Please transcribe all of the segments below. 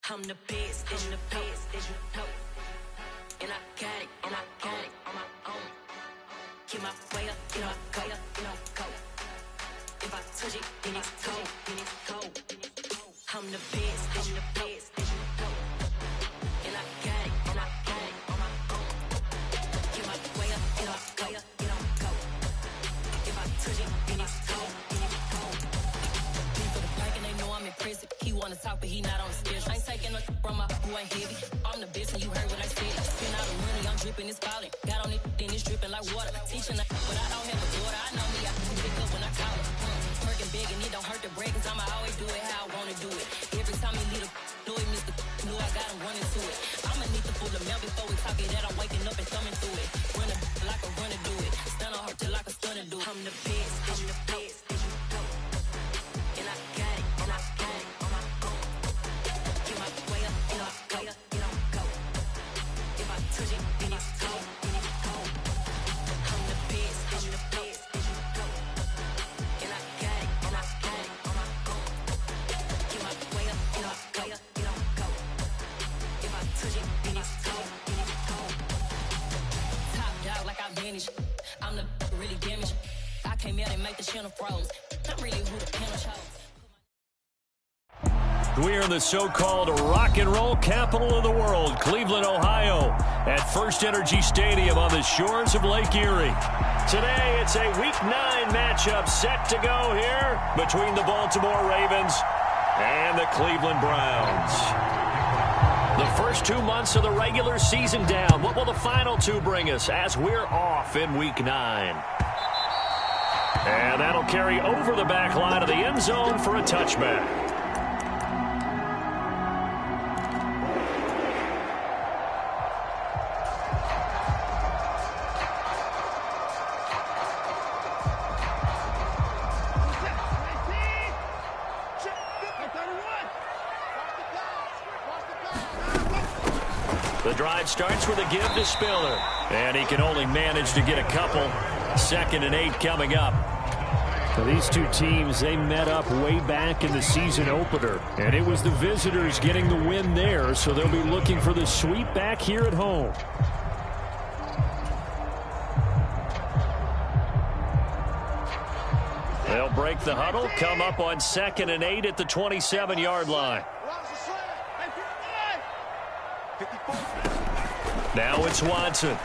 I'm the best, and you know. And I got it, on my own. Get my way up, go. If I touch it, then it's cold. I'm the best, and you know. And I got it, on my own. Get my way up, go. If I touch it, then it's cold. For the pack and they know I'm in prison. He wanna talk, but he not on the schedule. I ain't taking no from my who ain't heavy. I'm the best, and you heard what I said. Spend all the money, I'm dripping, it's falling. Got on it, then it's dripping like water. Teaching but I don't have a daughter. I know me, I can pick up when I call her. Working big, and it don't hurt to break, cause I'ma always do it how I wanna do it. Every time he leave know it, Mr. Know I got him running to it. I'ma need to pull the mail before we talk it that I'm waking up and thumbing through it. Running like a runner do it. Stun on her till like a stunner do it. I'm the best, and I got it, on my own. Get my way up, go. If I touch it, then it's cold. I'm the best, and I got it, on my own. Get my way up, go. If I touch it, then it's cold. Top dog like I vanished. I'm the really damaged. I came out and make the channel froze. I'm really who the panel chose. We're in the so-called rock and roll capital of the world, Cleveland, Ohio, at First Energy Stadium on the shores of Lake Erie. Today, it's a Week 9 matchup set to go here between the Baltimore Ravens and the Cleveland Browns. The first 2 months of the regular season down. What will the final two bring us as we're off in Week 9? And that'll carry over the back line of the end zone for a touchback. The drive starts with a give to Spiller, and he can only manage to get a couple. 2nd and 8 coming up. Now, these two teams, they met up way back in the season opener, and it was the visitors getting the win there, so they'll be looking for the sweep back here at home. They'll break the huddle, come up on 2nd and 8 at the 27-yard line. Now it's Watson.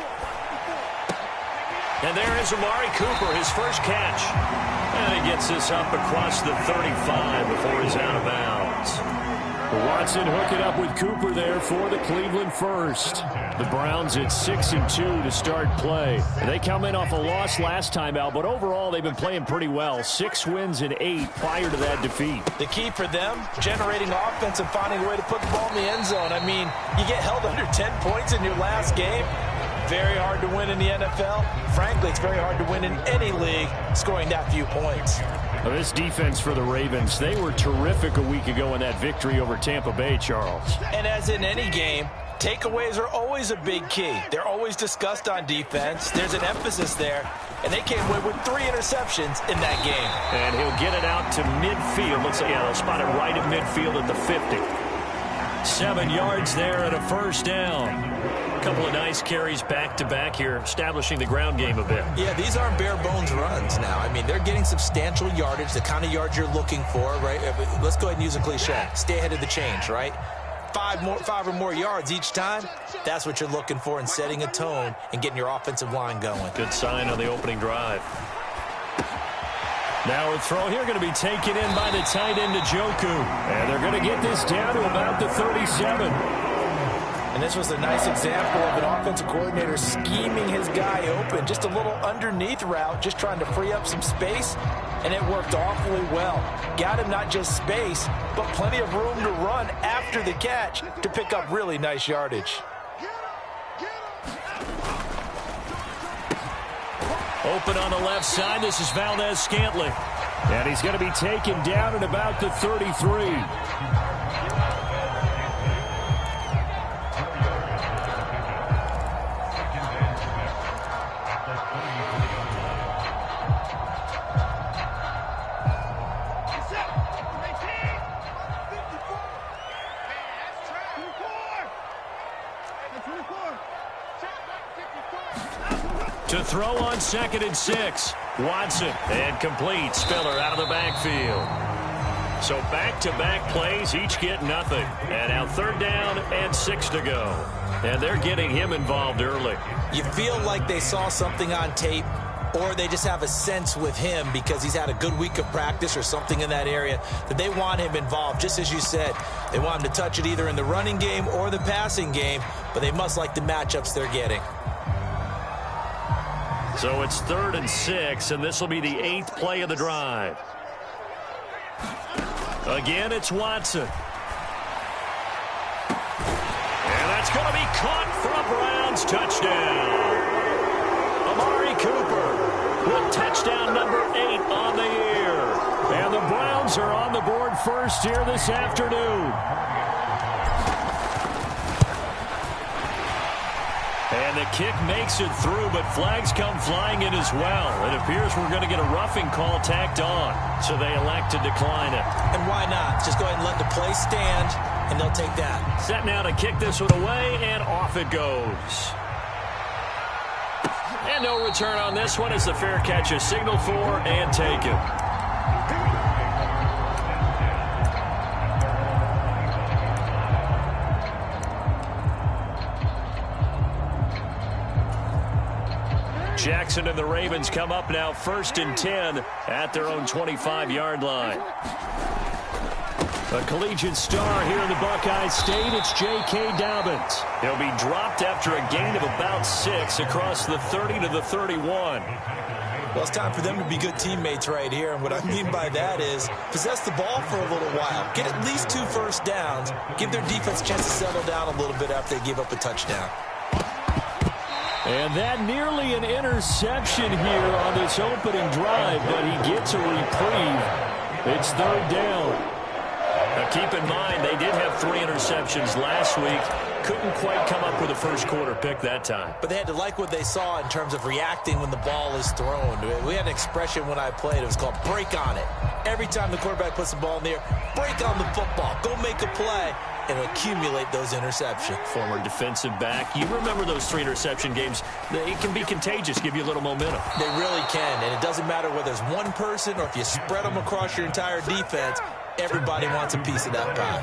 And there is Amari Cooper, his first catch. And he gets this up across the 35 before he's out of bounds. Watson hook it up with Cooper there for the Cleveland first. The Browns at 6-2 to start play. And they come in off a loss last time out, but overall they've been playing pretty well. 6 wins and 8 prior to that defeat. The key for them, generating offense and finding a way to put the ball in the end zone. I mean, you get held under 10 points in your last game. Very hard to win in the NFL. Frankly, it's very hard to win in any league scoring that few points. Now, this defense for the Ravens, they were terrific a week ago in that victory over Tampa Bay, Charles. And as in any game, takeaways are always a big key. They're always discussed on defense. There's an emphasis there. And they came away with 3 interceptions in that game. And he'll get it out to midfield. Looks like, yeah, they'll spot it right at midfield at the 50. 7 yards there and a first down. A couple of nice carries back-to-back here, establishing the ground game a bit. Yeah, these aren't bare-bones runs now. I mean, they're getting substantial yardage, the kind of yards you're looking for, right? Let's go ahead and use a cliche. Stay ahead of the change, right? 5 or more yards each time, that's what you're looking for in setting a tone and getting your offensive line going. Good sign on the opening drive. Now a throw here going to be taken in by the tight end Njoku. And they're going to get this down to about the 37. And this was a nice example of an offensive coordinator scheming his guy open. Just a little underneath route, just trying to free up some space. And it worked awfully well. Got him not just space, but plenty of room to run after the catch to pick up really nice yardage. Open on the left side. This is Valdez-Scantling. And he's going to be taken down at about the 33. To throw on 2nd and 6. Watson, and complete. Spiller out of the backfield. So back-to-back plays, each get nothing. And now 3rd down and 6 to go. And they're getting him involved early. You feel like they saw something on tape, or they just have a sense with him because he's had a good week of practice or something in that area that they want him involved. Just as you said, they want him to touch it either in the running game or the passing game, but they must like the matchups they're getting. So it's 3rd and 6, and this will be the 8th play of the drive. Again, it's Watson. And that's going to be caught for a Browns touchdown. Amari Cooper with touchdown number 8 on the year. And the Browns are on the board first here this afternoon. And the kick makes it through, but flags come flying in as well. It appears we're going to get a roughing call tacked on, so they elect to decline it. And why not? Just go ahead and let the play stand, and they'll take that. Set now to kick this one away, and off it goes. And no return on this one as the fair catch is signaled for and taken. Jackson and the Ravens come up now 1st and 10 at their own 25-yard line. A collegiate star here in the Buckeye State, it's J.K. Dobbins. He'll be dropped after a gain of about 6 across the 30 to the 31. Well, it's time for them to be good teammates right here, and what I mean by that is possess the ball for a little while. Get at least 2 first downs. Give their defense a chance to settle down a little bit after they give up a touchdown. And that nearly an interception here on this opening drive, but he gets a reprieve. It's 3rd down. Now keep in mind, they did have 3 interceptions last week. Couldn't quite come up with a first-quarter pick that time. But they had to like what they saw in terms of reacting when the ball is thrown. We had an expression when I played. It was called break on it. Every time the quarterback puts the ball in the air, break on the football. Go make a play and accumulate those interceptions. Former defensive back. You remember those 3 interception games. It can be contagious, give you a little momentum. They really can, and it doesn't matter whether it's one person or if you spread them across your entire defense. Everybody wants a piece of that pie.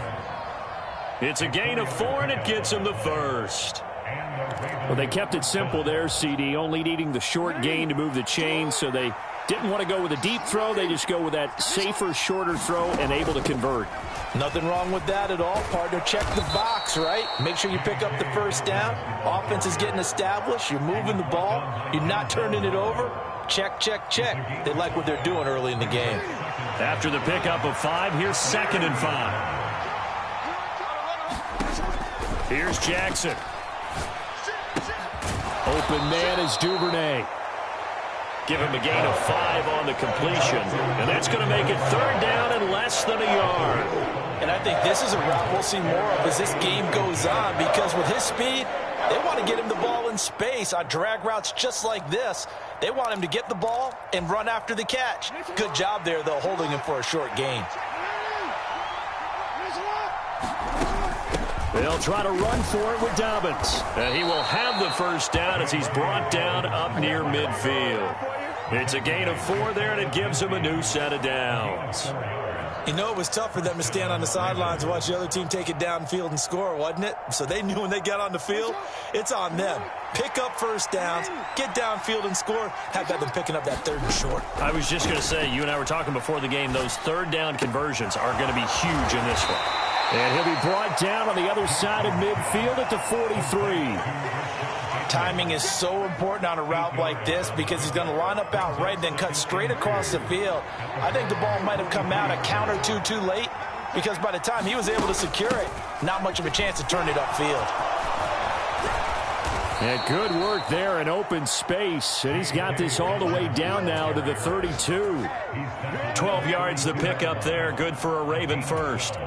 It's a gain of 4, and it gets them the first. Well, they kept it simple there, CD, only needing the short gain to move the chain, so they didn't want to go with a deep throw. They just go with that safer, shorter throw and able to convert. Nothing wrong with that at all, partner. Check the box, right? Make sure you pick up the first down. Offense is getting established. You're moving the ball. You're not turning it over. Check, check, check. They like what they're doing early in the game. After the pickup of 5, here's 2nd and 5. Here's Jackson. Open man is Duvernay. Give him a gain of 5 on the completion. And that's going to make it 3rd down and less than a yard. And I think this is a route we'll see more of as this game goes on, because with his speed, they want to get him the ball in space on drag routes just like this. They want him to get the ball and run after the catch. Good job there, though, holding him for a short gain. They'll try to run for it with Dobbins. And he will have the first down as he's brought down up near midfield. It's a gain of 4 there, and it gives him a new set of downs. You know, it was tough for them to stand on the sidelines and watch the other team take it downfield and score, wasn't it? So they knew when they got on the field, it's on them. Pick up first downs, get downfield and score. How about them picking up that 3rd and short? I was just going to say, you and I were talking before the game, those 3rd down conversions are going to be huge in this one. And he'll be brought down on the other side of midfield at the 43. Timing is so important on a route like this because he's going to line up out right and then cut straight across the field. I think the ball might have come out a count or two too late because by the time he was able to secure it, not much of a chance to turn it upfield. And good work there in open space. And he's got this all the way down now to the 32. 12 yards to pick up there. Good for a Raven first.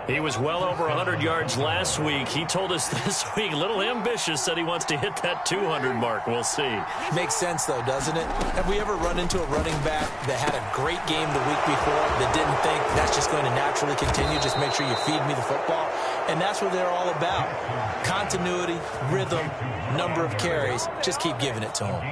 He was well over 100 yards last week. He told us this week, a little ambitious, said he wants to hit that 200 mark. We'll see. Makes sense, though, doesn't it? Have we ever run into a running back that had a great game the week before that didn't think that's just going to naturally continue? Just make sure you feed me the football. And that's what they're all about. Continuity, rhythm, number of carries. Just keep giving it to them.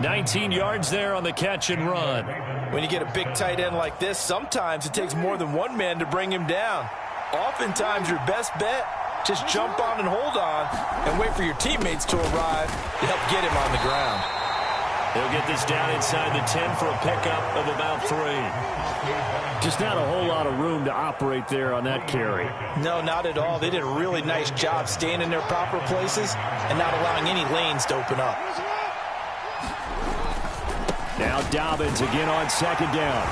19 yards there on the catch and run. When you get a big tight end like this, sometimes it takes more than one man to bring him down. Oftentimes, your best bet, just jump on and hold on and wait for your teammates to arrive to help get him on the ground. He'll get this down inside the 10 for a pickup of about 3. Just not a whole lot of room to operate there on that carry. No, not at all. They did a really nice job staying in their proper places and not allowing any lanes to open up. Now Dobbins again on second down.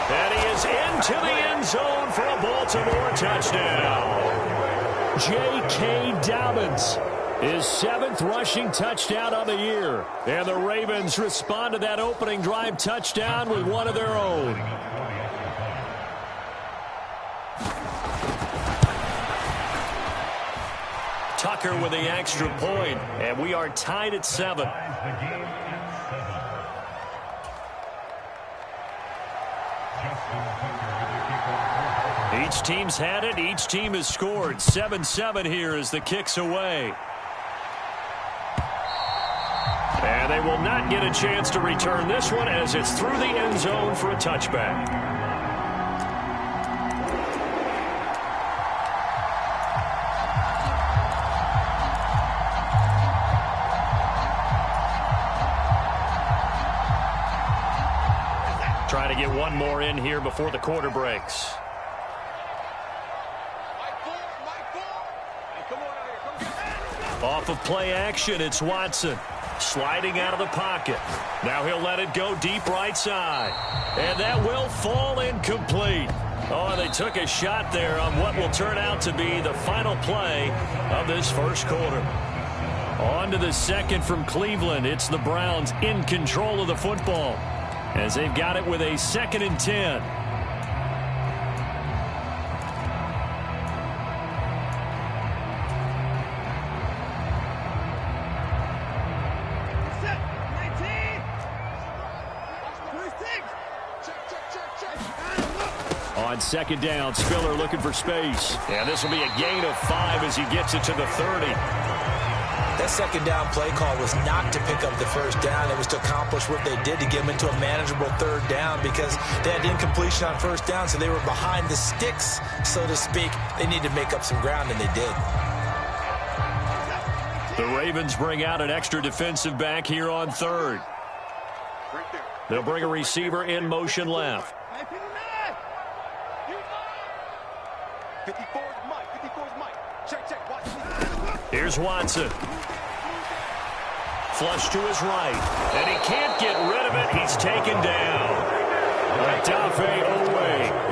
And he is into the end zone for a Baltimore touchdown. J.K. Dobbins, his 7th rushing touchdown of the year. And the Ravens respond to that opening drive touchdown with one of their own. Tucker with the extra point, and we are tied at 7. Each team's had it. Each team has scored. 7-7 here as the kick's away. And they will not get a chance to return this one as it's through the end zone for a touchback. Trying to get one more in here before the quarter breaks. Off of play action, it's Watson. Sliding out of the pocket. Now he'll let it go deep right side. And that will fall incomplete. Oh, they took a shot there on what will turn out to be the final play of this first quarter. On to the second from Cleveland. It's the Browns in control of the football as they've got it with a 2nd and 10. On second down, Spiller looking for space. And this will be a gain of 5 as he gets it to the 30. That second down play call was not to pick up the first down. It was to accomplish what they did to get them into a manageable 3rd down because they had incompletion on first down, so they were behind the sticks, so to speak. They needed to make up some ground, and they did. The Ravens bring out an extra defensive back here on 3rd. They'll bring a receiver in motion left. 54's Mike. Check. Watch. Here's Watson. Flush to his right. And he can't get rid of it. He's taken down. Odafe Owe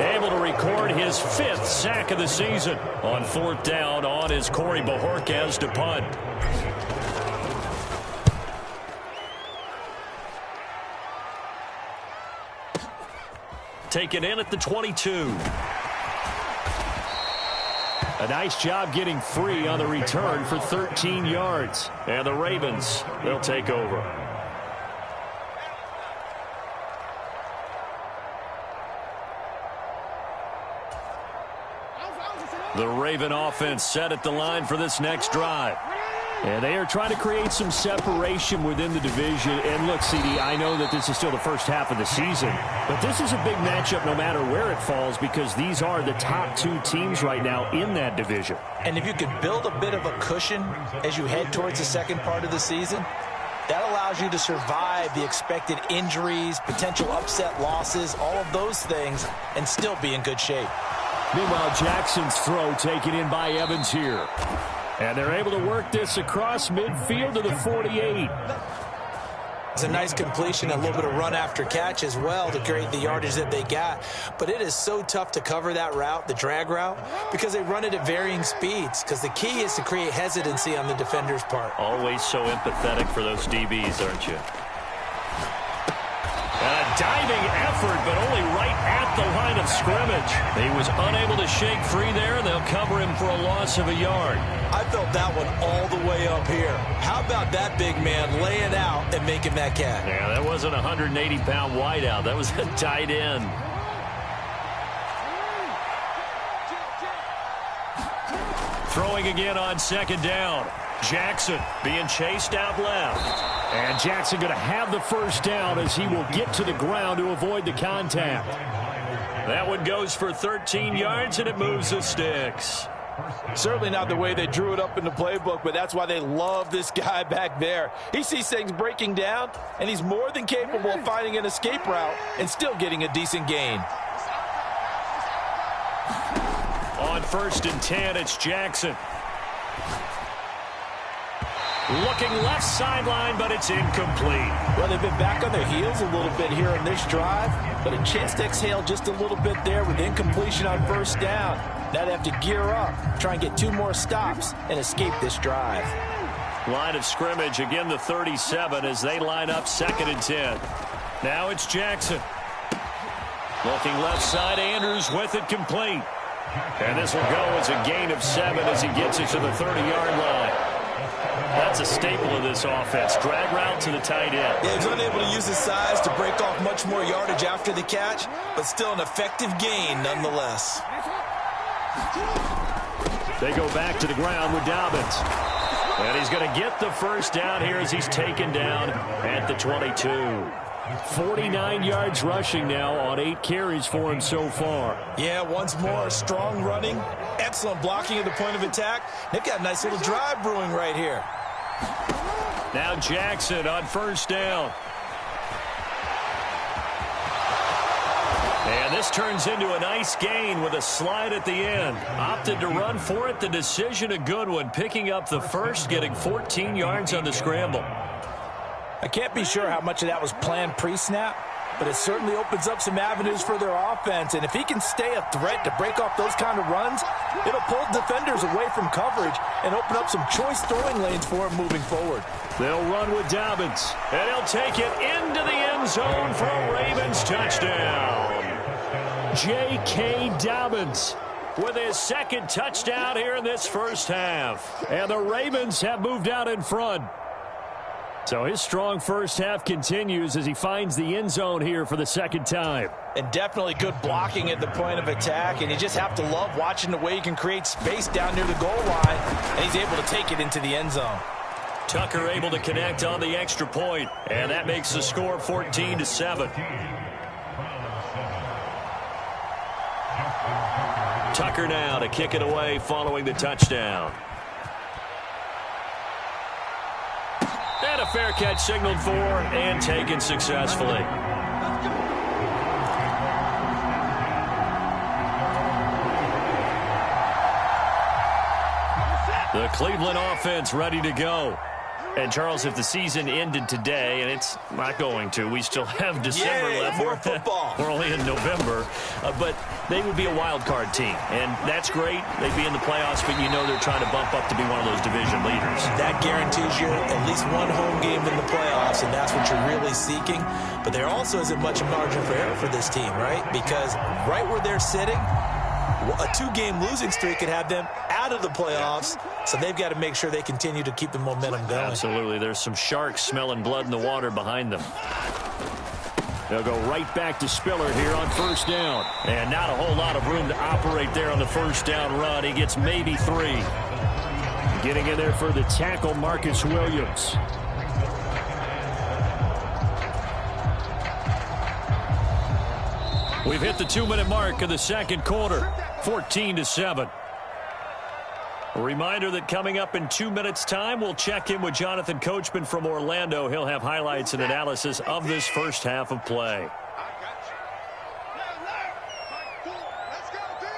able to record his 5th sack of the season. On 4th down on is Corey Bojorquez to punt. Taken in at the 22. A nice job getting free on the return for 13 yards. And the Ravens, they'll take over. The Raven offense set at the line for this next drive. And they are trying to create some separation within the division. And look, CD, I know that this is still the first half of the season, but this is a big matchup no matter where it falls because these are the top 2 teams right now in that division. And if you could build a bit of a cushion as you head towards the second part of the season, that allows you to survive the expected injuries, potential upset losses, all of those things, and still be in good shape. Meanwhile, Jackson's throw taken in by Evans here. And they're able to work this across midfield to the 48. It's a nice completion, a little bit of run after catch as well to create the yardage that they got. But it is so tough to cover that route, the drag route, because they run it at varying speeds. Because the key is to create hesitancy on the defender's part. Always so empathetic for those DBs, aren't you? And a diving effort, but only right at the line of scrimmage. He was unable to shake free there. They'll cover him for a loss of a yard. I felt that one all the way up here. How about that big man laying out and making that catch? Yeah, that wasn't a 180-pound wideout. That was a tight end. Throwing again on second down. Jackson being chased out left. And Jackson going to have the first down as he will get to the ground to avoid the contact. That one goes for 13 yards, and it moves the sticks. Certainly not the way they drew it up in the playbook, but that's why they love this guy back there. He sees things breaking down, and he's more than capable of finding an escape route and still getting a decent gain. On 1st and 10, it's Jackson. Looking left sideline, but it's incomplete. Well, they've been back on their heels a little bit here on this drive, but a chance to exhale just a little bit there with incompletion on 1st down. Now they have to gear up, try and get 2 more stops, and escape this drive. Line of scrimmage, again the 37 as they line up 2nd and 10. Now it's Jackson. Looking left side, Andrews with it complete. And this will go as a gain of 7 as he gets it to the 30-yard line. That's a staple of this offense. Drag route to the tight end. Yeah, he's unable to use his size to break off much more yardage after the catch, but still an effective gain nonetheless. They go back to the ground with Dobbins. And he's going to get the first down here as he's taken down at the 22. 49 yards rushing now on 8 carries for him so far. Yeah, once more, strong running, excellent blocking at the point of attack. They've got a nice little drive brewing right here. Now Jackson on 1st down. And this turns into a nice gain with a slide at the end. Opted to run for it. The decision a good one. Picking up the first, getting 14 yards on the scramble. I can't be sure how much of that was planned pre-snap, but it certainly opens up some avenues for their offense. And if he can stay a threat to break off those kind of runs, it'll pull defenders away from coverage and open up some choice throwing lanes for him moving forward. They'll run with Dobbins. And he'll take it into the end zone for a Ravens touchdown. J.K. Dobbins with his 2nd touchdown here in this first half. And the Ravens have moved out in front. So his strong first half continues as he finds the end zone here for the 2nd time. And definitely good blocking at the point of attack, and you just have to love watching the way he can create space down near the goal line, and he's able to take it into the end zone. Tucker able to connect on the extra point, and that makes the score 14-7. Tucker now to kick it away following the touchdown. And a fair catch signaled for and taken successfully. The Cleveland offense ready to go. And, Charles, if the season ended today, and it's not going to, we still have December left. More football. We're only in November. But they would be a wild card team. And that's great. They'd be in the playoffs, but you know they're trying to bump up to be one of those division leaders. That guarantees you at least one home game in the playoffs, and that's what you're really seeking. But there also isn't much margin for error for this team, right? Because right where they're sitting, a 2-game losing streak could have them out of the playoffs, so they've got to make sure they continue to keep the momentum going. Absolutely. There's some sharks smelling blood in the water behind them. They'll go right back to Spiller here on 1st down. And not a whole lot of room to operate there on the 1st down run. He gets maybe 3. Getting in there for the tackle, Marcus Williams. We've hit the 2-minute mark of the 2nd quarter. 14-7. A reminder that coming up in 2 minutes' time, we'll check in with Jonathan Coachman from Orlando. He'll have highlights and analysis of this first half of play.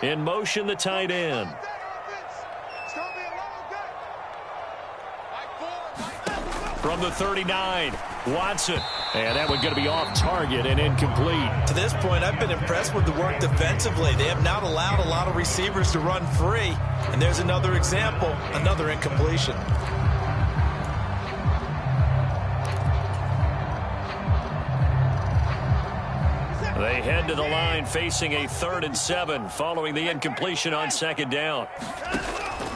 In motion, the tight end. From the 39, Watson. And that one's going to be off target and incomplete. To this point, I've been impressed with the work defensively. They have not allowed a lot of receivers to run free. And there's another example, another incompletion. They head to the line facing a 3rd and 7 following the incompletion on 2nd down.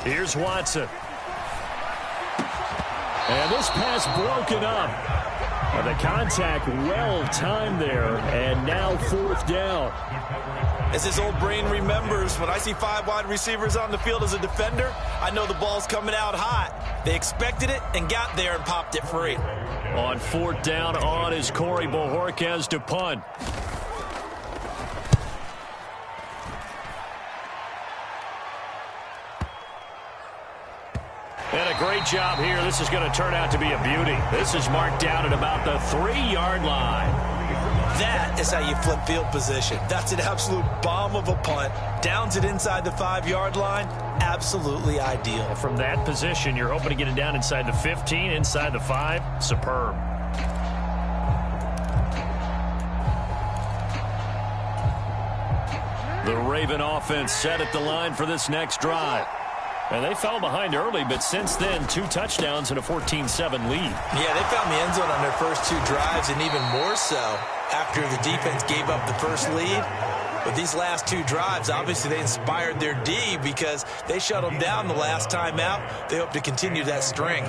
Here's Watson. And this pass broken up. The contact well timed there, and now 4th down. As his old brain remembers, when I see 5 wide receivers on the field as a defender, I know the ball's coming out hot. They expected it and got there and popped it free. On 4th down on is Corey Bojorquez to punt. And a great job here. This is going to turn out to be a beauty. This is marked down at about the 3-yard line. That is how you flip field position. That's an absolute bomb of a punt. Downs it inside the 5-yard line. Absolutely ideal. From that position, you're hoping to get it down inside the 15, inside the 5. Superb. The Raven offense set at the line for this next drive. And they fell behind early, but since then, 2 touchdowns and a 14-7 lead. Yeah, they found the end zone on their first 2 drives, and even more so after the defense gave up the first lead. But these last 2 drives, obviously they inspired their D because they shut them down the last time out. They hope to continue that string.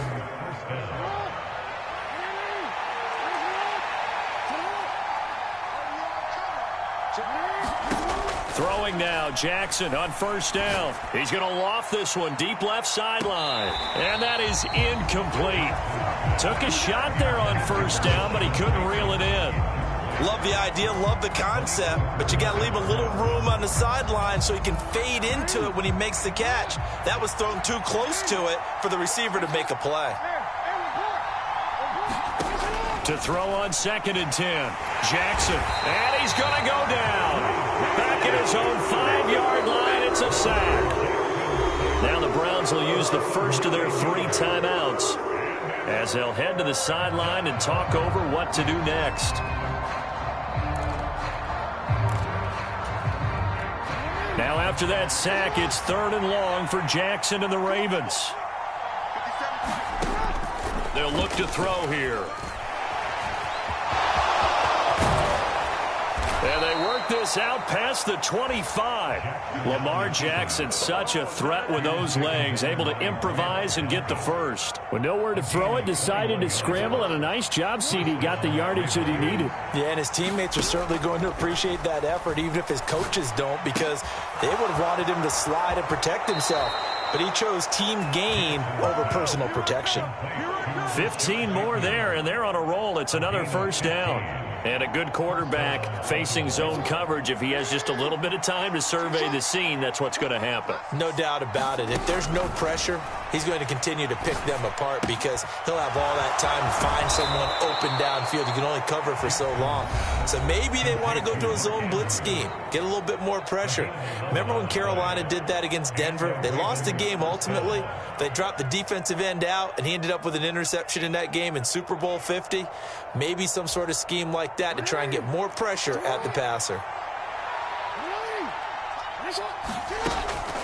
Throwing now, Jackson on 1st down. He's going to loft this one deep left sideline. And that is incomplete. Took a shot there on 1st down, but he couldn't reel it in. Love the idea, love the concept, but you got to leave a little room on the sideline so he can fade into it when he makes the catch. That was thrown too close to it for the receiver to make a play. To throw on 2nd and 10. Jackson, and he's going to go down. Back at his own 5-yard line, it's a sack. Now the Browns will use the first of their 3 timeouts as they'll head to the sideline and talk over what to do next. Now after that sack, it's 3rd and long for Jackson and the Ravens. They'll look to throw here. And they work this out past the 25. Lamar Jackson, such a threat with those legs, able to improvise and get the first. With nowhere to throw it, decided to scramble, and a nice job, CD. Got the yardage that he needed. Yeah, and his teammates are certainly going to appreciate that effort, even if his coaches don't, because they would have wanted him to slide and protect himself. But he chose team gain over personal protection. 15 more there, and they're on a roll. It's another 1st down. And a good quarterback facing zone coverage. If he has just a little bit of time to survey the scene, that's what's going to happen. No doubt about it. If there's no pressure, he's going to continue to pick them apart because he'll have all that time to find someone open downfield. You can only cover for so long. So maybe they want to go to a zone blitz scheme, get a little bit more pressure. Remember when Carolina did that against Denver? They lost the game ultimately. They dropped the defensive end out, and he ended up with an interception in that game in Super Bowl 50. Maybe some sort of scheme like that to try and get more pressure at the passer.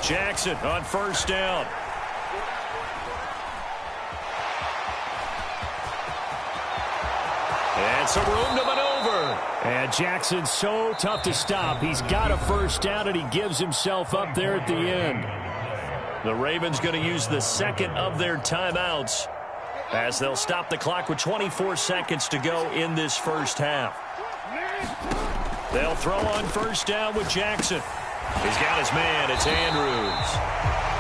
Jackson on 1st down. And some room to maneuver. And Jackson's so tough to stop. He's got a 1st down, and he gives himself up there at the end. The Ravens going to use the 2nd of their timeouts as they'll stop the clock with 24 seconds to go in this 1st half. They'll throw on 1st down with Jackson. He's got his man. It's Andrews.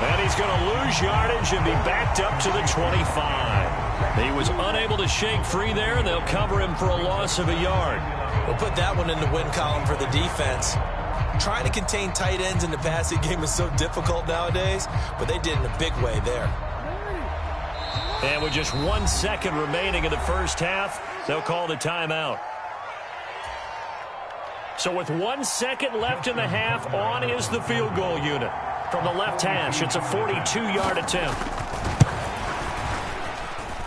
And he's going to lose yardage and be backed up to the 25. He was unable to shake free there, and they'll cover him for a loss of a yard. We'll put that one in the win column for the defense. Trying to contain tight ends in the passing game is so difficult nowadays, but they did in a big way there. And with just 1 second remaining in the 1st half, they'll call the timeout. So with 1 second left in the half, on is the field goal unit. From the left hash, it's a 42-yard attempt.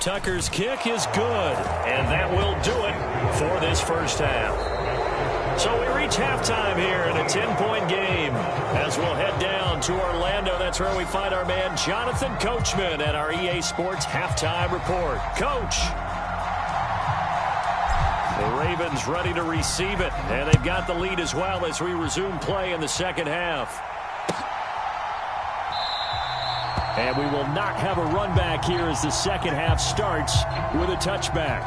Tucker's kick is good, and that will do it for this 1st half. So we reach halftime here in a 10-point game as we'll head down to Orlando. That's where we find our man Jonathan Coachman at our EA Sports Halftime Report. Coach. The Ravens ready to receive it, and they've got the lead as well as we resume play in the 2nd half. And we will not have a run back here as the 2nd half starts with a touchback.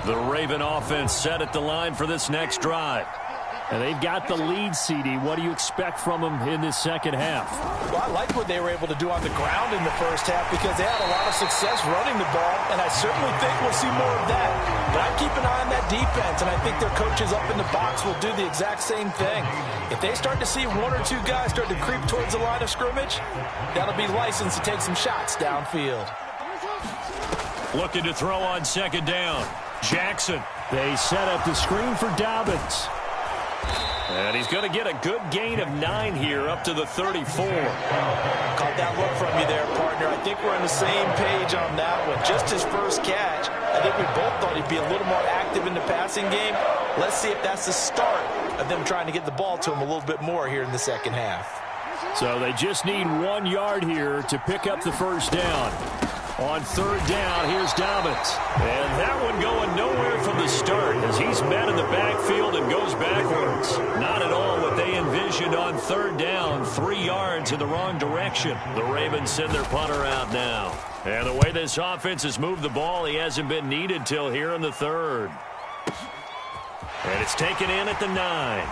The Raven offense set at the line for this next drive. And they've got the lead, CD. What do you expect from them in this second half? Well, I like what they were able to do on the ground in the first half because they had a lot of success running the ball, and I certainly think we'll see more of that. But I keep an eye on that defense, and I think their coaches up in the box will do the exact same thing. If they start to see one or two guys start to creep towards the line of scrimmage, that'll be licensed to take some shots downfield. Looking to throw on second down. Jackson. They set up the screen for Dobbins. And he's going to get a good gain of 9 here up to the 34. Caught that look from you there, partner. I think we're on the same page on that one. Just his first catch. I think we both thought he'd be a little more active in the passing game. Let's see if that's the start of them trying to get the ball to him a little bit more here in the second half. So they just need 1 yard here to pick up the first down. On third down, here's Dobbins. And that one going nowhere from the start as he's met in the backfield and goes backwards. Not at all what they envisioned on third down. 3 yards in the wrong direction. The Ravens send their punter out now. And the way this offense has moved the ball, he hasn't been needed till here in the third. And it's taken in at the 9.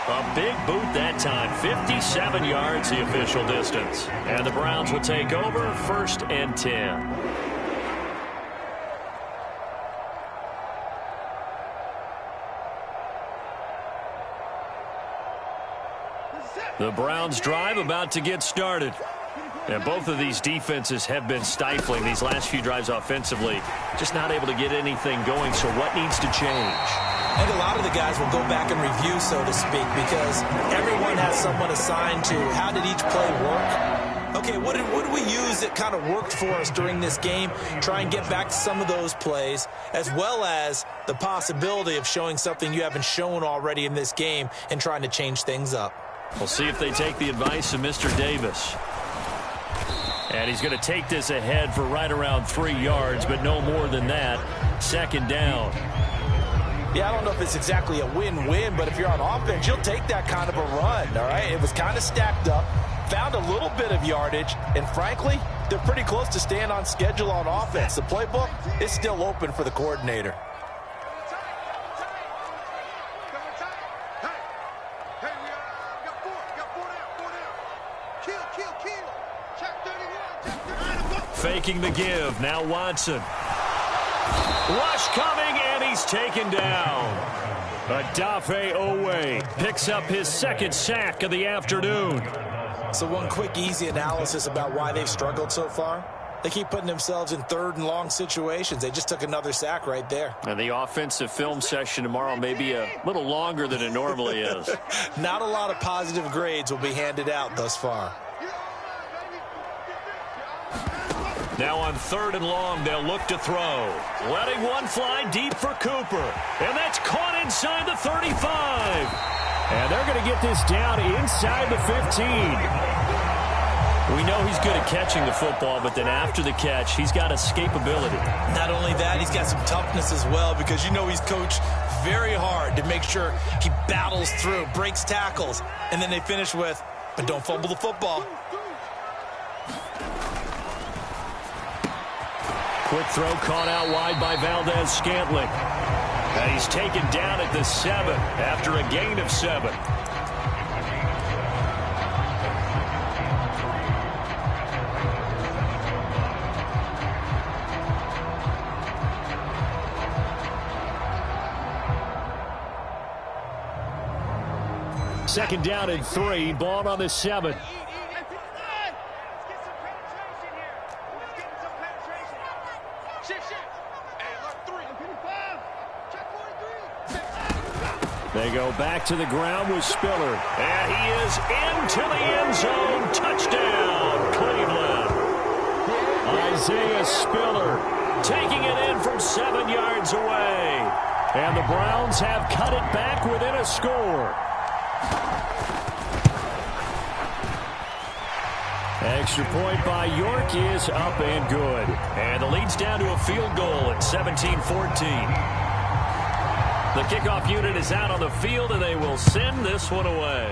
A big boot that time. 57 yards the official distance. And the Browns will take over 1st and 10. The Browns drive about to get started. And both of these defenses have been stifling these last few drives offensively. Just not able to get anything going. So what needs to change? I think a lot of the guys will go back and review, so to speak, because everyone has someone assigned to how did each play work. Okay, what did we use that kind of worked for us during this game? Try and get back to some of those plays, as well as the possibility of showing something you haven't shown already in this game and trying to change things up. We'll see if they take the advice of Mr. Davis. And he's going to take this ahead for right around 3 yards, but no more than that. Second down. Yeah, I don't know if it's exactly a win-win, but if you're on offense, you'll take that kind of a run, all right? It was kind of stacked up, found a little bit of yardage, and frankly, they're pretty close to staying on schedule on offense. The playbook is still open for the coordinator. Faking the give. Now Watson. Rush coming, and he's taken down. Adafe Owe picks up his 2nd sack of the afternoon. So one quick, easy analysis about why they've struggled so far. They keep putting themselves in 3rd and long situations. They just took another sack right there. And the offensive film session tomorrow may be a little longer than it normally is. Not a lot of positive grades will be handed out thus far. Now on 3rd and long, they'll look to throw. Letting one fly deep for Cooper. And that's caught inside the 35. And they're going to get this down inside the 15. We know he's good at catching the football, but then after the catch, he's got escapability. Not only that, he's got some toughness as well, because you know he's coached very hard to make sure he battles through, breaks tackles, and then they finish with, but don't fumble the football. Quick throw caught out wide by Valdez-Scantling. And he's taken down at the 7 after a gain of 7. Second down and 3. Ball on the 7. They go back to the ground with Spiller. And he is into the end zone. Touchdown, Cleveland. Isaiah Spiller taking it in from 7 yards away. And the Browns have cut it back within a score. Extra point by York is up and good. And the lead's down to a field goal at 17-14. The kickoff unit is out on the field, and they will send this one away.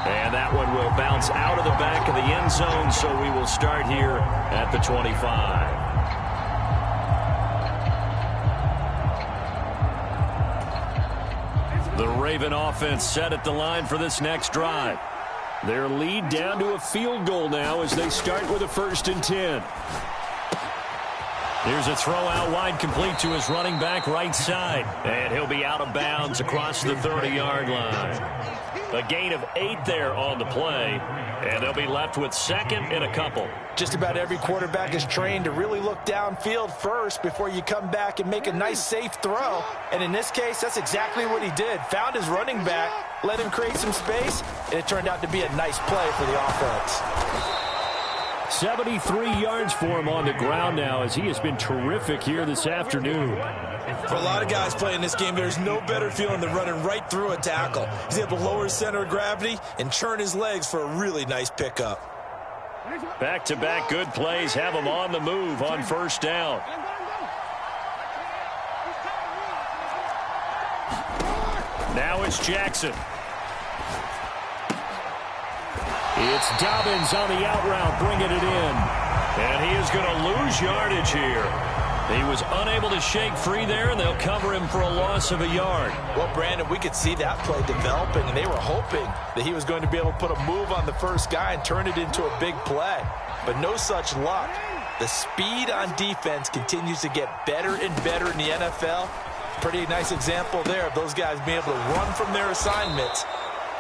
And that one will bounce out of the back of the end zone, so we will start here at the 25. The Raven offense set at the line for this next drive. Their lead down to a field goal now as they start with a 1st and 10. Here's a throw out wide, complete to his running back right side. And he'll be out of bounds across the 30-yard line. A gain of 8 there on the play, and they'll be left with 2nd and a couple. Just about every quarterback is trained to really look downfield first before you come back and make a nice, safe throw. And in this case, that's exactly what he did. Found his running back, let him create some space, and it turned out to be a nice play for the offense. 73 yards for him on the ground now as he has been terrific here this afternoon. For a lot of guys playing this game, there's no better feeling than running right through a tackle. He's able to lower his center of gravity and churn his legs for a really nice pickup. Back-to-back good plays have him on the move on 1st down. Now it's Jackson. It's Dobbins on the out route, bringing it in. And he is going to lose yardage here. He was unable to shake free there, and they'll cover him for a loss of a yard. Well, Brandon, we could see that play developing, and they were hoping that he was going to be able to put a move on the first guy and turn it into a big play. But no such luck. The speed on defense continues to get better and better in the NFL. Pretty nice example there of those guys being able to run from their assignments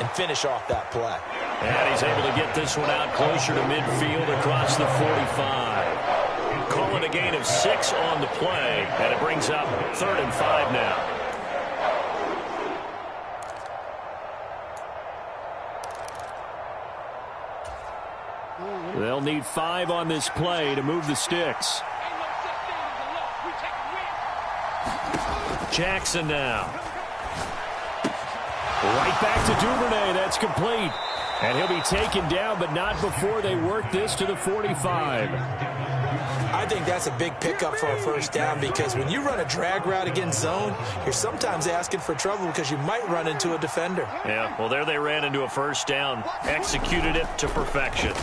and finish off that play. And he's able to get this one out closer to midfield across the 45. Calling a gain of 6 on the play, and it brings up 3rd and 5 now. They'll need 5 on this play to move the sticks. Jackson now. Right back to Duvernay. That's complete. And he'll be taken down, but not before they work this to the 45. I think that's a big pickup for a 1st down because when you run a drag route against zone, you're sometimes asking for trouble because you might run into a defender. Yeah, well, there they ran into a 1st down, executed it to perfection.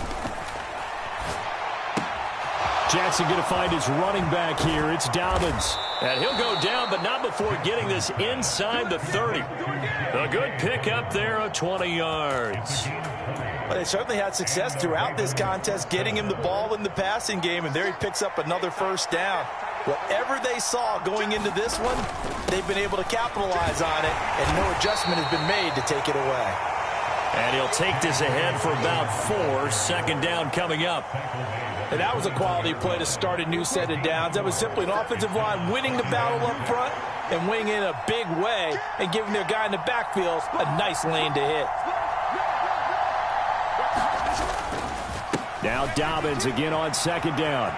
Jackson going to find his running back here. It's Dobbins. And he'll go down, but not before getting this inside the 30. A good pickup there of 20 yards. Well, they certainly had success throughout this contest, getting him the ball in the passing game, and there he picks up another 1st down. Whatever they saw going into this one, they've been able to capitalize on it, and no adjustment has been made to take it away. And he'll take this ahead for about 4. 2nd down coming up. And that was a quality play to start a new set of downs. That was simply an offensive line winning the battle up front and winning in a big way and giving their guy in the backfield a nice lane to hit. Now Dobbins again on 2nd down.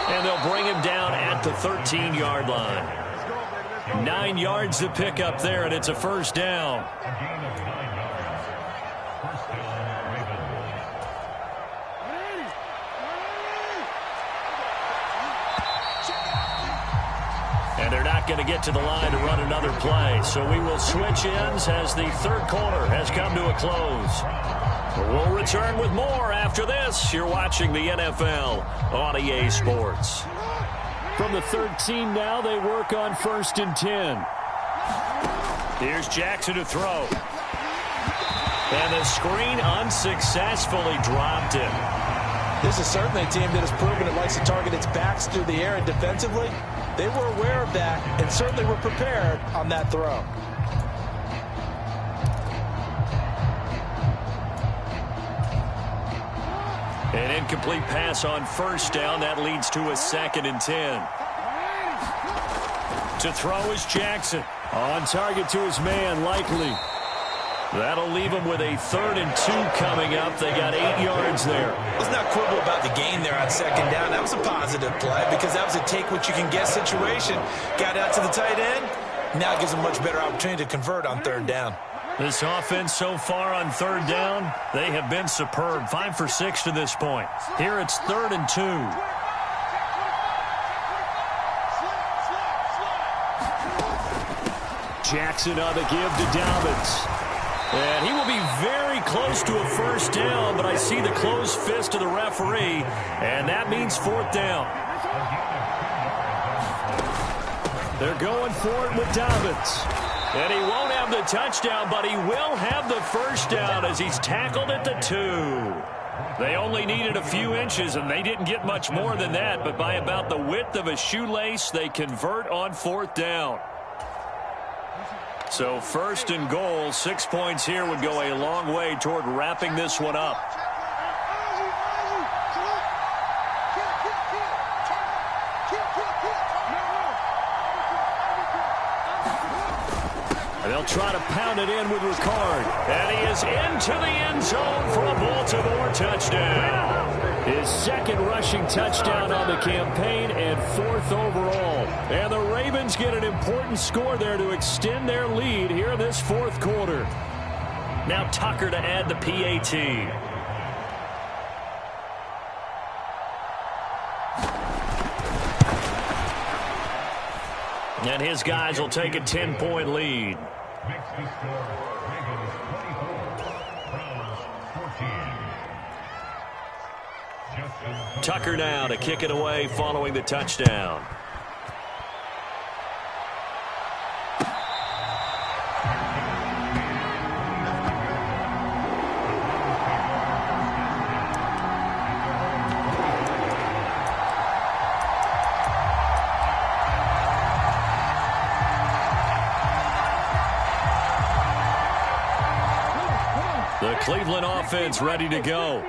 And they'll bring him down at the 13-yard line. 9 yards to pick up there, and it's a 1st down. And they're not going to get to the line to run another play. So we will switch ends as the 3rd quarter has come to a close. We'll return with more after this. You're watching the NFL on EA Sports. From the 13 now, they work on 1st and 10. Here's Jackson to throw. And the screen unsuccessfully dropped him. This is certainly a team that has proven it likes to target its backs through the air, and defensively, they were aware of that and certainly were prepared on that throw. An incomplete pass on 1st down. That leads to a 2nd and 10. To throw is Jackson. On target to his man, likely. That'll leave him with a 3rd and 2 coming up. They got 8 yards there. Let's not quibble about the gain there on 2nd down. That was a positive play because that was a take-what-you-can-get situation. Got out to the tight end. Now it gives them a much better opportunity to convert on 3rd down. This offense so far on 3rd down, they have been superb. 5 for 6 to this point. Here it's 3rd and 2. Jackson on the give to Dobbins. And he will be very close to a first down, but I see the closed fist of the referee, and that means fourth down. They're going for it with Dobbins. And he won't have the touchdown, but he will have the first down as he's tackled at the 2. They only needed a few inches, and they didn't get much more than that, but by about the width of a shoelace, they convert on fourth down. So first and goal, 6 points here would go a long way toward wrapping this one up. And they'll try to pound it in with Ricard. And he is into the end zone for a Baltimore touchdown. His second rushing touchdown on the campaign and fourth overall. And the Ravens get an important score there to extend their lead here in this fourth quarter. Now Tucker to add the PAT. And his guys will take a 10-point lead. Tucker now to kick it away following the touchdown. The Cleveland offense ready to go.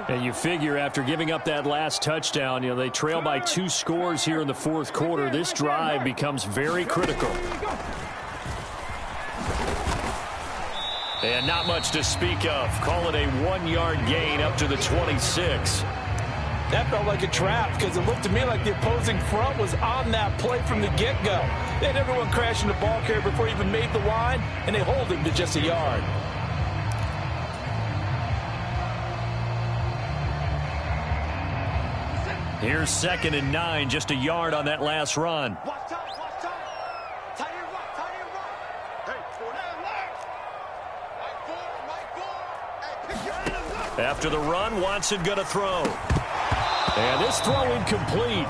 And you figure after giving up that last touchdown, they trail by 2 scores here in the fourth quarter. This drive becomes very critical. And not much to speak of. Call it a 1-yard gain up to the 26. That felt like a trap because it looked to me like the opposing front was on that play from the get-go. They had everyone crashing the ball carrier before he even made the line, and they hold him to just a yard. Here's 2nd and 9, just a yard on that last run. Watch time, watch time. Tight end right, tight end right. Hey, for that left. Hey, pick your hands up. After the run, Watson going to throw. And this throw incomplete.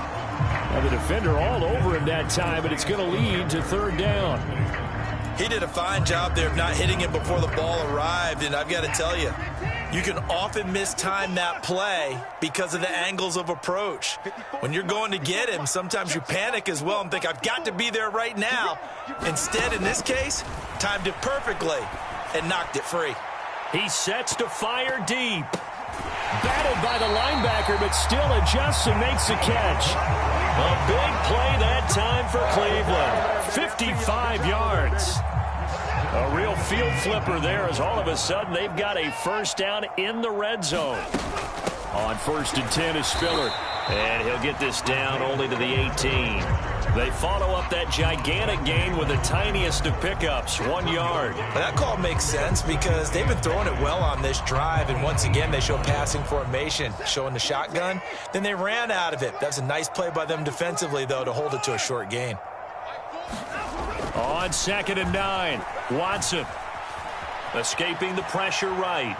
And the defender all over him that time, but it's going to lead to 3rd down. He did a fine job there of not hitting him before the ball arrived, and I've got to tell you, you can often mistime that play because of the angles of approach. When you're going to get him, sometimes you panic as well and think, I've got to be there right now. Instead, in this case, timed it perfectly and knocked it free. He sets to fire deep. Battled by the linebacker, but still adjusts and makes the catch. A big play that time for Cleveland. 55 yards. A real field flipper there as all of a sudden they've got a first down in the red zone. On 1st and 10 is Spiller. And he'll get this down only to the 18. They follow up that gigantic gain with the tiniest of pickups, 1 yard. Well, that call makes sense because they've been throwing it well on this drive, and once again they show passing formation, showing the shotgun. Then they ran out of it. That's a nice play by them defensively, though, to hold it to a short gain. On 2nd and 9, Watson escaping the pressure right.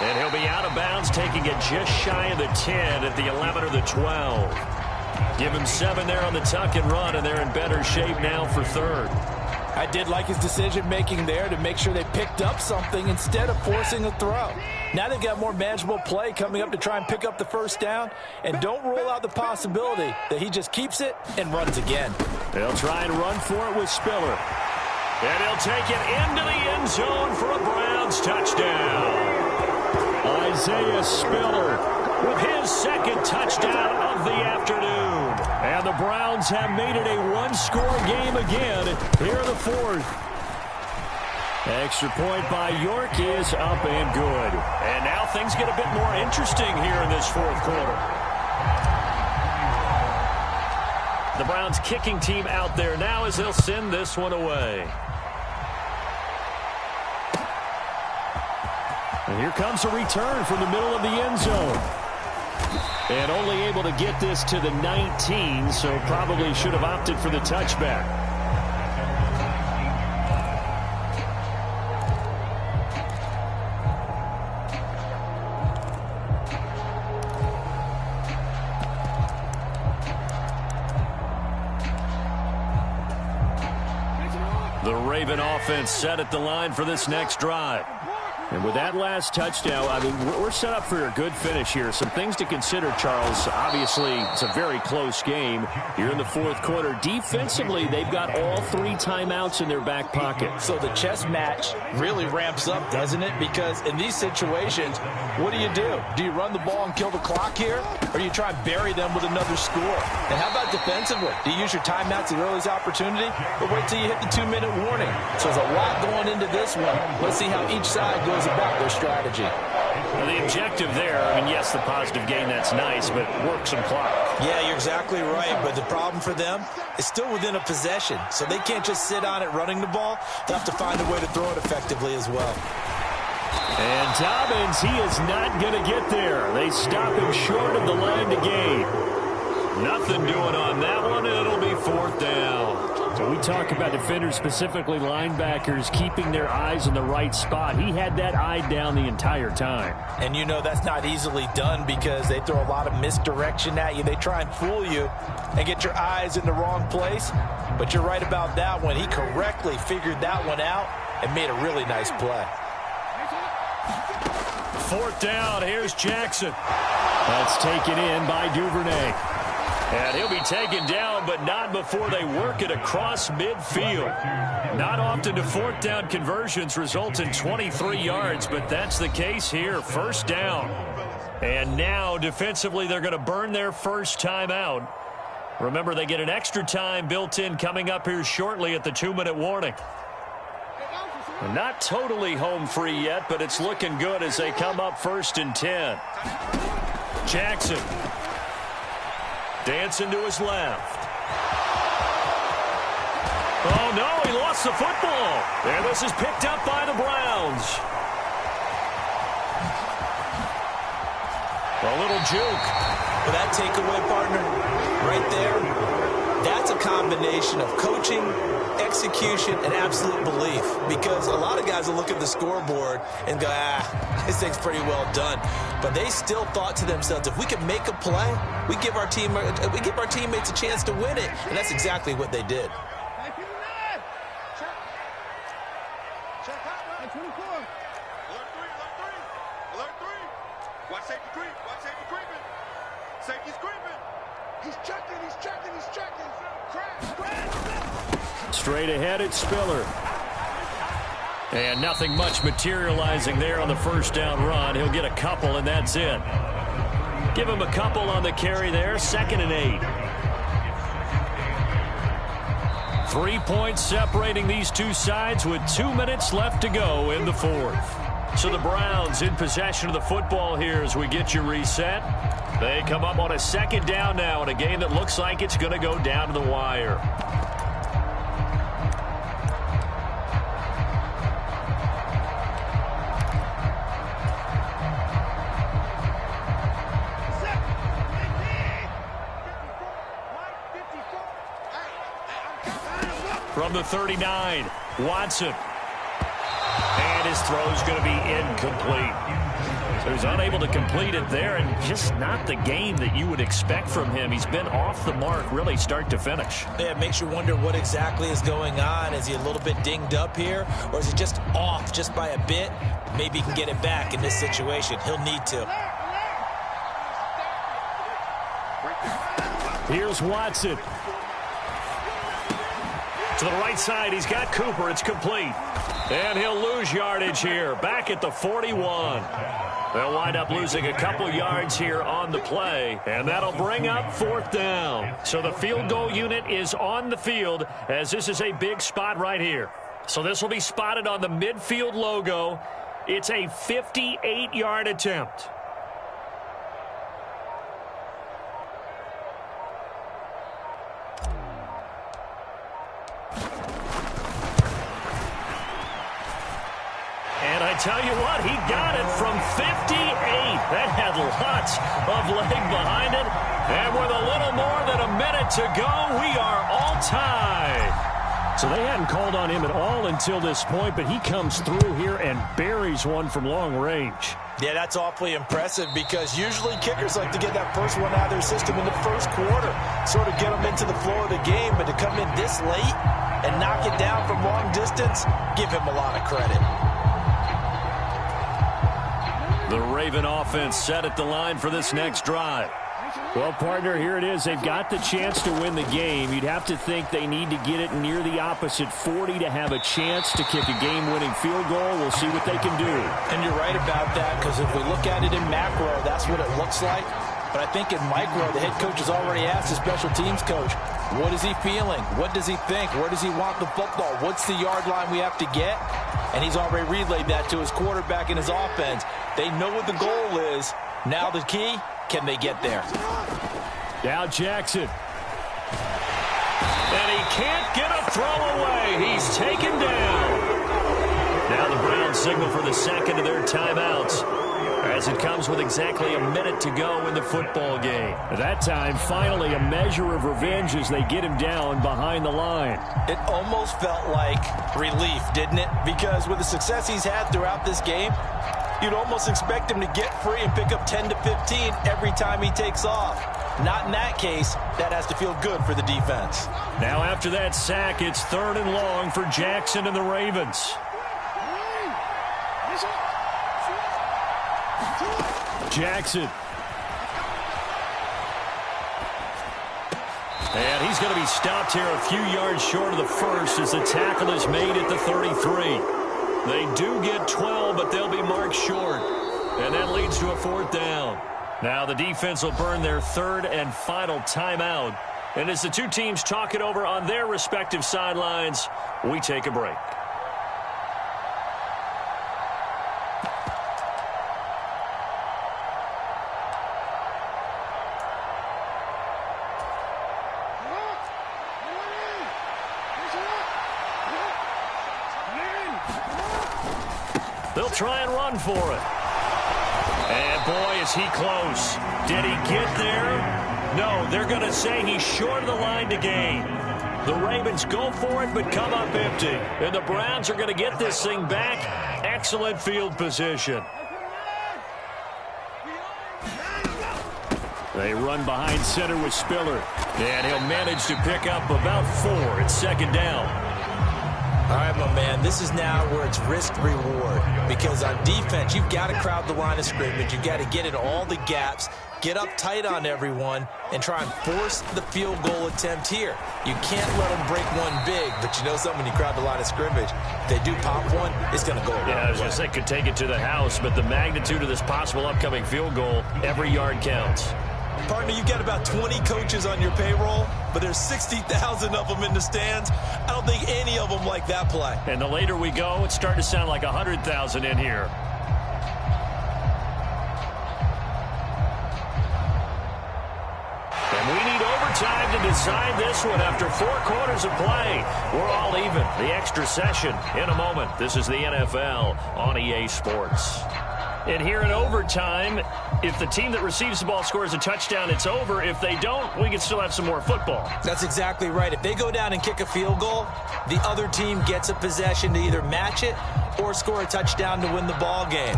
And he'll be out of bounds, taking it just shy of the 10 at the 11 or the 12. Give him 7 there on the tuck and run, and they're in better shape now for 3rd. I did like his decision-making there to make sure they picked up something instead of forcing a throw. Now they've got more manageable play coming up to try and pick up the first down, and don't rule out the possibility that he just keeps it and runs again. They'll try and run for it with Spiller. And he'll take it into the end zone for a Browns touchdown. Isaiah Spiller with his 2nd touchdown of the afternoon. And the Browns have made it a 1-score game again here in the 4th. Extra point by York is up and good. And now things get a bit more interesting here in this 4th quarter. The Browns kicking team out there now as they'll send this one away. And here comes a return from the middle of the end zone. And only able to get this to the 19, so probably should have opted for the touchback. The Raven offense set at the line for this next drive. And with that last touchdown, I mean, we're set up for a good finish here. Some things to consider, Charles. Obviously, it's a very close game. You're in the fourth quarter. Defensively, they've got all 3 timeouts in their back pocket. So the chess match really ramps up, doesn't it? Because in these situations, what do? Do you run the ball and kill the clock here? Or do you try and bury them with another score? And how about defensively? Do you use your timeouts at the earliest opportunity? Or wait till you hit the 2-minute warning? So there's a lot going into this one. Let's see how each side goes about their strategy. Well, the objective there, I mean, yes, the positive gain, that's nice, but work some clock. Yeah, you're exactly right, but the problem for them is still within a possession, so they can't just sit on it running the ball. They'll have to find a way to throw it effectively as well. And Dobbins, he is not going to get there. They stop him short of the line to gain. Nothing doing on that one. It'll be 4th down. So we talk about defenders, specifically linebackers, keeping their eyes in the right spot. He had that eye down the entire time. And you know that's not easily done because they throw a lot of misdirection at you. They try and fool you and get your eyes in the wrong place. But you're right about that one. He correctly figured that one out and made a really nice play. 4th down. Here's Jackson. That's taken in by Duvernay. And he'll be taken down, but not before they work it across midfield. Not often do 4th down conversions result in 23 yards, but that's the case here. 1st down. And now, defensively, they're going to burn their first time out. Remember, they get an extra time built in coming up here shortly at the 2-minute warning. Not totally home free yet, but it's looking good as they come up 1st and 10. Jackson. Dancing to his left. Oh, no, he lost the football. And this is picked up by the Browns. A little juke. Well, that takeaway, partner, right there, that's a combination of coaching, execution, and absolute belief. Because a lot of guys will look at the scoreboard and go, this thing's pretty well done. But they still thought to themselves, if we can make a play, we give our teammates a chance to win it. And that's exactly what they did. Straight ahead, it's Spiller. And nothing much materializing there on the 1st down run. He'll get a couple, and that's it. Give him a couple on the carry there. 2nd and 8. 3 points separating these two sides with 2 minutes left to go in the 4th. So the Browns in possession of the football here as we get you reset. They come up on a 2nd down now in a game that looks like it's going to go down to the wire. From the 39, Watson. And his throw's going to be incomplete. So he's unable to complete it there, and just not the game that you would expect from him. He's been off the mark really start to finish. Yeah, it makes you wonder what exactly is going on. Is he a little bit dinged up here, or is he just off just by a bit? Maybe he can get it back in this situation. He'll need to. Here's Watson. To the right side, he's got Cooper. It's complete. And he'll lose yardage here. Back at the 41. They'll wind up losing a couple yards here on the play. And that'll bring up 4th down. So the field goal unit is on the field as this is a big spot right here. So this will be spotted on the midfield logo. It's a 58-yard attempt. And I tell you what, he got it from 58. That had lots of leg behind it. And with a little more than a minute to go, we are all tied. So they hadn't called on him at all until this point, but he comes through here and buries one from long range. Yeah, that's awfully impressive because usually kickers like to get that first one out of their system in the first quarter, sort of get them into the flow of the game, but to come in this late and knock it down from long distance, give him a lot of credit. The Raven offense set at the line for this next drive. Well, partner, here it is. They've got the chance to win the game. You'd have to think they need to get it near the opposite 40 to have a chance to kick a game-winning field goal. We'll see what they can do. And you're right about that, because if we look at it in macro, that's what it looks like. But I think in micro, the head coach has already asked the special teams coach, what is he feeling? What does he think? Where does he want the football? What's the yard line we have to get? And he's already relayed that to his quarterback and his offense. They know what the goal is. Now the key, can they get there? Now Jackson. And he can't get a throw away. He's taken down. Now the Browns signal for the second of their timeouts, as it comes with exactly a minute to go in the football game. At that time, finally a measure of revenge as they get him down behind the line. It almost felt like relief, didn't it? Because with the success he's had throughout this game, you'd almost expect him to get free and pick up 10 to 15 every time he takes off. Not in that case. That has to feel good for the defense. Now after that sack, it's 3rd and long for Jackson and the Ravens. Jackson. And he's going to be stopped here a few yards short of the first as the tackle is made at the 33. They do get 12, but they'll be marked short. And that leads to a 4th down. Now the defense will burn their 3rd and final timeout. And as the two teams talk it over on their respective sidelines, we take a break. They'll try and run for it. And boy, is he close. Did he get there? No, they're going to say he's short of the line to gain. The Ravens go for it, but come up empty. And the Browns are going to get this thing back. Excellent field position. They run behind center with Spiller. And he'll manage to pick up about 4 at 2nd down. All right, my man, this is now where it's risk-reward, because on defense, you've got to crowd the line of scrimmage. You've got to get in all the gaps, get up tight on everyone, and try and force the field goal attempt here. You can't let them break one big, but you know something, when you crowd the line of scrimmage, if they do pop one, it's going to go away. Yeah, I was going to say, could take it to the house, but the magnitude of this possible upcoming field goal, every yard counts. Partner, you've got about 20 coaches on your payroll, but there's 60,000 of them in the stands. I don't think any of them like that play. And the later we go, it's starting to sound like 100,000 in here. And we need overtime to decide this one after 4 quarters of play. We're all even. The extra session in a moment. This is the NFL on EA Sports. And here in overtime, if the team that receives the ball scores a touchdown, it's over. If they don't, we can still have some more football. That's exactly right. If they go down and kick a field goal, the other team gets a possession to either match it or score a touchdown to win the ball game.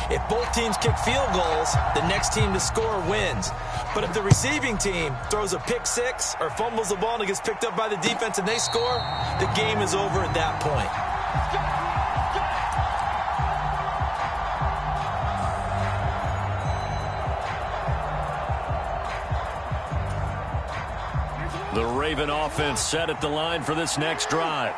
If both teams kick field goals, the next team to score wins. But if the receiving team throws a pick 6 or fumbles the ball and it gets picked up by the defense and they score, the game is over at that point. The Raven offense set at the line for this next drive.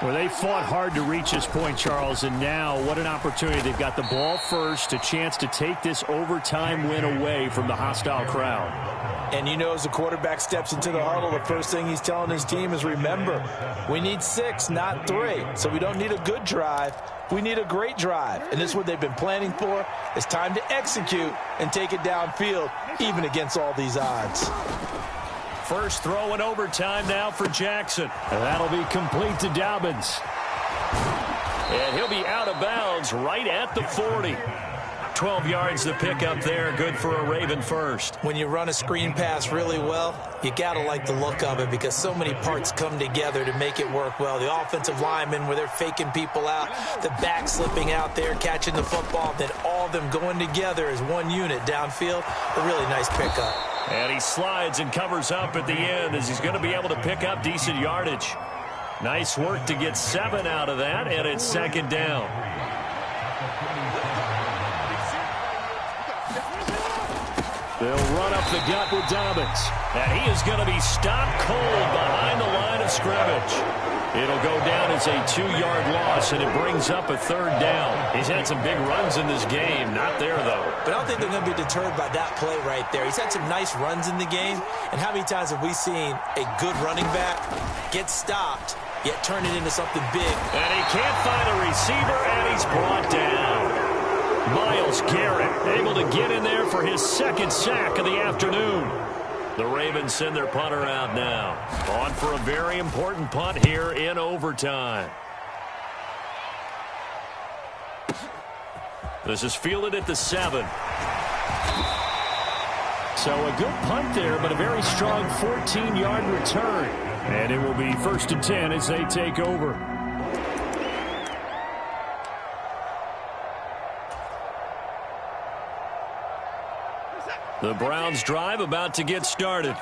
Well, they fought hard to reach this point, Charles, and now what an opportunity. They've got the ball first, a chance to take this overtime win away from the hostile crowd. And you know, as the quarterback steps into the huddle, the first thing he's telling his team is, remember, we need 6, not 3. So we don't need a good drive. We need a great drive. And this is what they've been planning for. It's time to execute and take it downfield, even against all these odds. First throw in overtime now for Jackson. And that'll be complete to Dobbins. And he'll be out of bounds right at the 40. 12 yards to pick up there. Good for a Raven first. When you run a screen pass really well, you got to like the look of it because so many parts come together to make it work well. The offensive linemen, where they're faking people out, the back slipping out there, catching the football, then all of them going together as one unit downfield. A really nice pickup. And he slides and covers up at the end as he's going to be able to pick up decent yardage. Nice work to get 7 out of that, and it's second down. They'll run up the gut with Dobbins. And he is going to be stopped cold behind the line of scrimmage. It'll go down as a 2-yard loss, and it brings up a third down. He's had some big runs in this game. Not there, though. But I don't think they're going to be deterred by that play right there. He's had some nice runs in the game. And how many times have we seen a good running back get stopped, yet turn it into something big? And he can't find a receiver, and he's brought down. Myles Garrett able to get in there for his second sack of the afternoon. The Ravens send their punter out now. On for a very important punt here in overtime. This is fielded at the 7. So a good punt there, but a very strong 14-yard return. And it will be 1st and 10 as they take over. The Browns drive about to get started.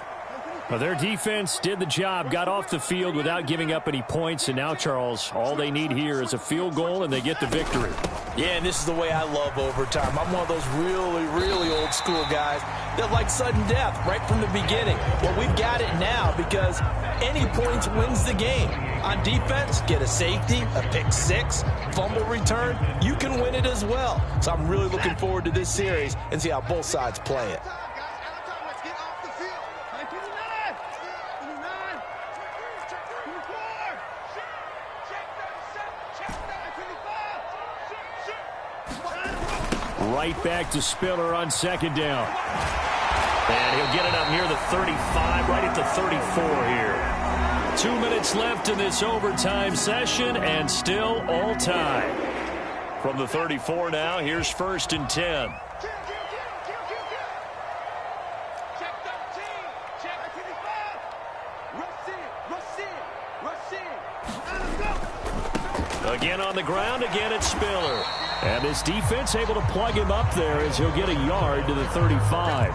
Well, their defense did the job, got off the field without giving up any points, and now, Charles, all they need here is a field goal, and they get the victory. Yeah, and this is the way I love overtime. I'm one of those really, really old school guys that like sudden death right from the beginning. Well, we've got it now because any points wins the game. On defense, get a safety, a pick 6, fumble return, you can win it as well. So I'm really looking forward to this series and see how both sides play it. Right back to Spiller on second down. And he'll get it up near the 35, right at the 34 here. 2 minutes left in this overtime session, and still all time. From the 34 now, here's 1st and 10. Again on the ground, again it's Spiller. And this defense able to plug him up there as he'll get a yard to the 35.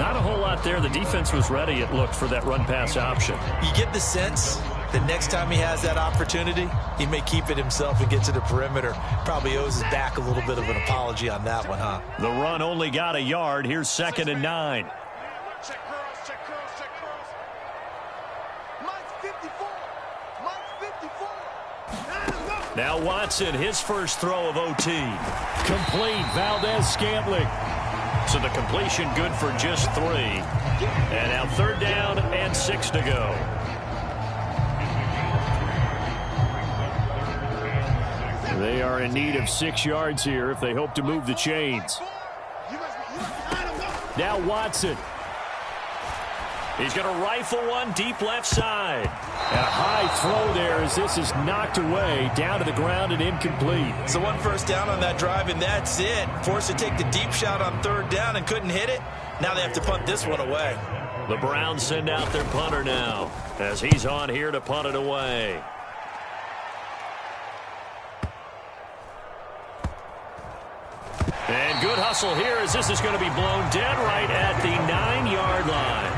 Not a whole lot there. The defense was ready, it looked, for that run-pass option. You get the sense that next time he has that opportunity, he may keep it himself and get to the perimeter. Probably owes his back a little bit of an apology on that one, huh? The run only got a yard. Here's 2nd and 9. Check curls, check curls, check curls. Mike's 54. Mike's 54. Now Watson, his first throw of OT. Complete. Valdez-Scantling. So the completion good for just 3. And now 3rd down and 6 to go. They are in need of 6 yards here if they hope to move the chains. Now Watson. He's going to rifle one deep left side. And a high throw there as this is knocked away, down to the ground and incomplete. So 1 first down on that drive, and that's it. Forced to take the deep shot on 3rd down and couldn't hit it. Now they have to punt this one away. The Browns send out their punter now as he's on here to punt it away. And good hustle here as this is going to be blown dead right at the 9-yard line.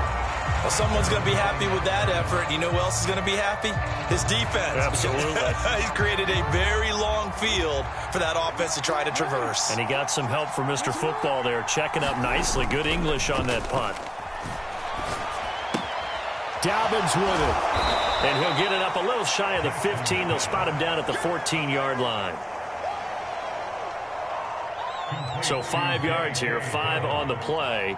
Well, someone's going to be happy with that effort. You know who else is going to be happy? His defense. Absolutely. He's created a very long field for that offense to try to traverse. And he got some help from Mr. Football there, checking up nicely. Good English on that punt. Dobbins with it. And he'll get it up a little shy of the 15. They'll spot him down at the 14-yard line. So 5 yards here, 5 on the play.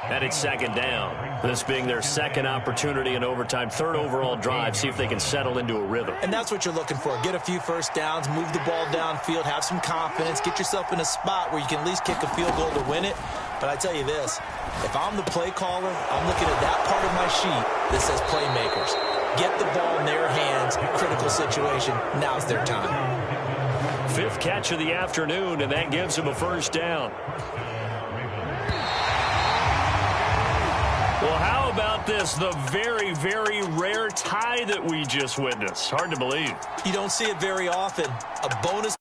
And it's 2nd down. This being their second opportunity in overtime, 3rd overall drive. See if they can settle into a rhythm. And that's what you're looking for. Get a few first downs, move the ball downfield, have some confidence, get yourself in a spot where you can at least kick a field goal to win it. But I tell you this, if I'm the play caller, I'm looking at that part of my sheet that says playmakers. Get the ball in their hands, critical situation. Now's their time. fifth catch of the afternoon, and that gives him a first down. Well, how about this? The very, very rare tie that we just witnessed. Hard to believe. You don't see it very often. A bonus